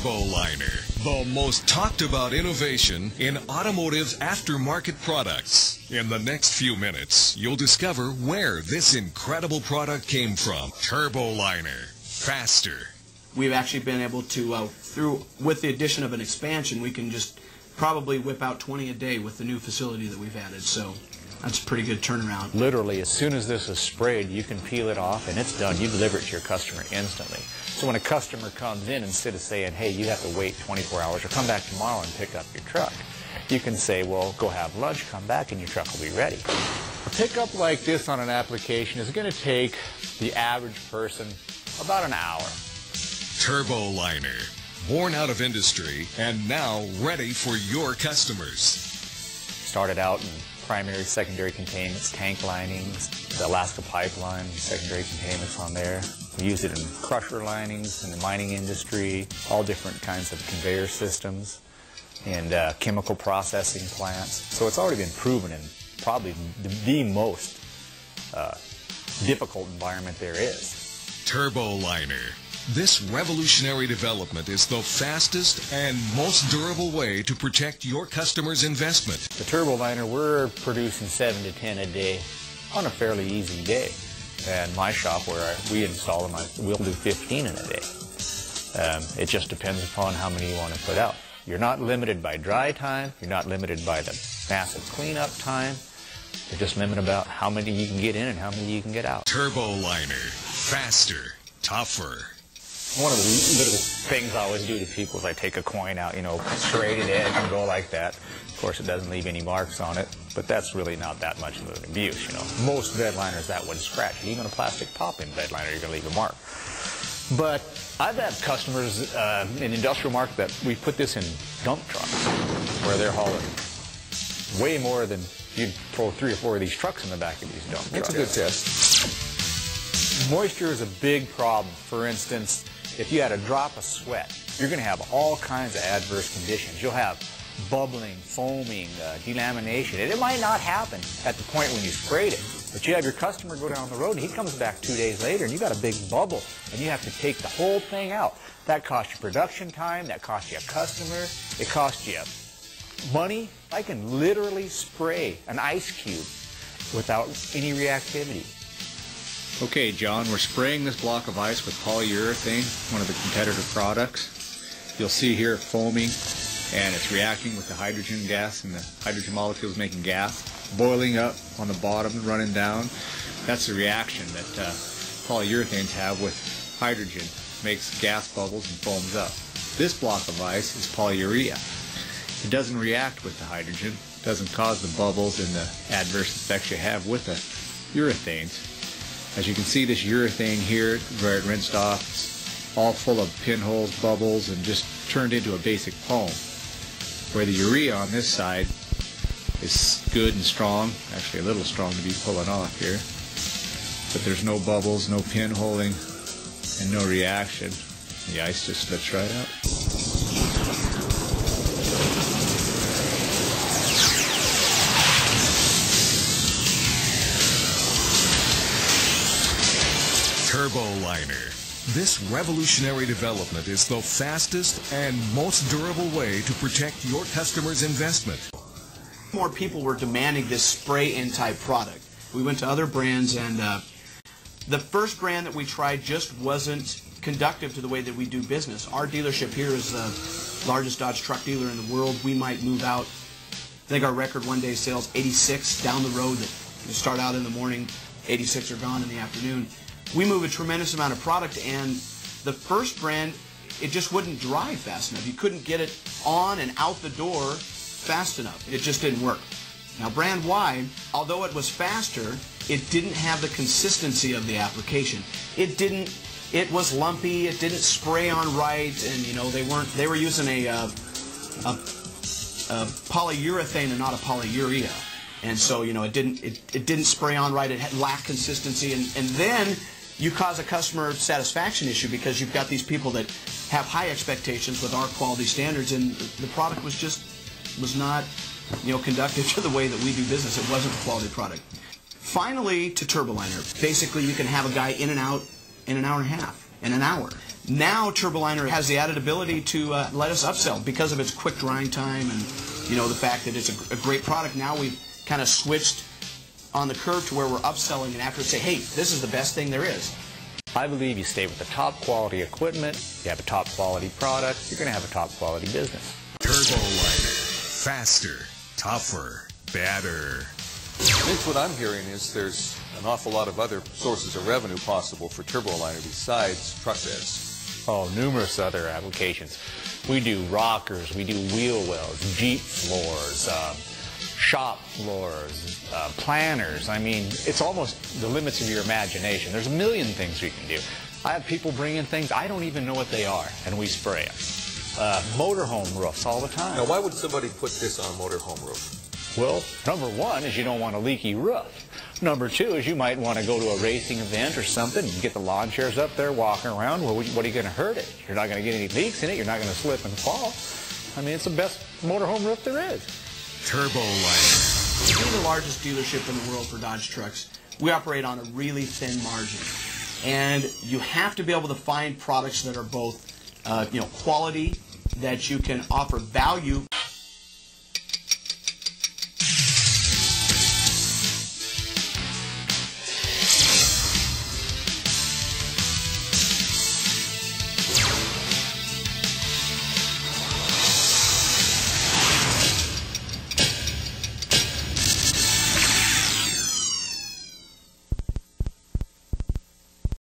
Turboliner, the most talked about innovation in automotive aftermarket products. In the next few minutes, you'll discover where this incredible product came from. Turboliner, faster. We've actually been able to, with the addition of an expansion, we can just probably whip out 20 a day with the new facility that we've added. So that's a pretty good turnaround. Literally, as soon as this is sprayed, you can peel it off and it's done. You deliver it to your customer instantly. So when a customer comes in, instead of saying, hey, you have to wait 24 hours or come back tomorrow and pick up your truck, you can say, well, go have lunch, come back, and your truck will be ready. A pickup like this on an application is going to take the average person about an hour. Turboliner, born out of industry and now ready for your customers. Started out in primary, secondary containments, tank linings, the Alaska pipeline, secondary containments on there. We use it in crusher linings, in the mining industry, all different kinds of conveyor systems, and chemical processing plants. So it's already been proven in probably the most difficult environment there is. Turboliner. This revolutionary development is the fastest and most durable way to protect your customer's investment. The Turboliner, we're producing 7 to 10 a day on a fairly easy day. And my shop where we install them, we'll do 15 in a day. It just depends upon how many you want to put out. You're not limited by dry time. You're not limited by the massive cleanup time. You're just limited about how many you can get in and how many you can get out. Turboliner. Faster. Tougher. One of the little things I always do to people is I take a coin out, straight at edge and go like that. Of course, it doesn't leave any marks on it, but that's really not that much of an abuse, Most bed liners, that would scratch. Even a plastic pop-in bed liner, you're going to leave a mark. But I've had customers in the industrial market that we put this in dump trucks where they're hauling way more than you'd throw 3 or 4 of these trucks in the back of these dump trucks. That's a good test. Moisture is a big problem. For instance, if you had a drop of sweat, you're going to have all kinds of adverse conditions. You'll have bubbling, foaming, delamination. And it might not happen at the point when you sprayed it, but you have your customer go down the road and he comes back 2 days later and you got a big bubble and you have to take the whole thing out. That costs you production time, that costs you a customer, it costs you money. I can literally spray an ice cube without any reactivity. Okay, John, we're spraying this block of ice with polyurethane, one of the competitor products. You'll see here foaming, and it's reacting with the hydrogen gas, and the hydrogen molecules making gas, boiling up on the bottom and running down. That's the reaction that polyurethanes have with hydrogen. Makes gas bubbles and foams up. This block of ice is polyurea. It doesn't react with the hydrogen, doesn't cause the bubbles and the adverse effects you have with the urethanes. As you can see, this urethane here, where it rinsed off, it's all full of pinholes, bubbles, and just turned into a basic foam. Where the urea on this side is good and strong, actually a little strong to be pulling off here. But there's no bubbles, no pinholing, and no reaction. The ice just slips right out. Turboliner. This revolutionary development is the fastest and most durable way to protect your customer's investment. More people were demanding this spray-in type product. We went to other brands, and the first brand that we tried just wasn't conductive to the way that we do business. Our dealership here is the largest Dodge truck dealer in the world. We might move out, I think our record one-day sales, 86 down the road. That you start out in the morning, 86 are gone in the afternoon. We move a tremendous amount of product, and the first brand, it just wouldn't dry fast enough. You couldn't get it on and out the door fast enough. It just didn't work. Now, brand Y, although it was faster, it didn't have the consistency of the application. It was lumpy, it didn't spray on right, and they were using a polyurethane and not a polyurea. And so, it didn't spray on right, it lacked consistency, and then you cause a customer satisfaction issue because you've got these people that have high expectations with our quality standards, and the product was not conductive to the way that we do business. It wasn't a quality product. Finally, to Turboliner. Basically, you can have a guy in and out in an hour and a half, in an hour. Now Turboliner has the added ability to let us upsell because of its quick drying time and the fact that it's a great product. Now we've kind of switched on the curve to where we're upselling and after say, hey, this is the best thing there is. I believe you stay with the top quality equipment, you have a top quality product, you're going to have a top quality business. Turboliner. Faster, tougher, better. Vince, what I'm hearing is there's an awful lot of other sources of revenue possible for Turboliner besides truck beds. Oh, numerous other applications. We do rockers, we do wheel wells, Jeep floors, shop floors, planners. I mean, it's almost the limits of your imagination. There's a million things we can do. I have people bring in things, I don't even know what they are, and we spray them. Motorhome roofs all the time. Now, why would somebody put this on a motorhome roof? Well, number one is you don't want a leaky roof. Number two is you might want to go to a racing event or something and get the lawn chairs up there walking around. Well, what are you going to hurt it? You're not going to get any leaks in it. You're not going to slip and fall. I mean, it's the best motorhome roof there is. Turboliner. Being the largest dealership in the world for Dodge trucks, we operate on a really thin margin. And you have to be able to find products that are both quality, that you can offer value.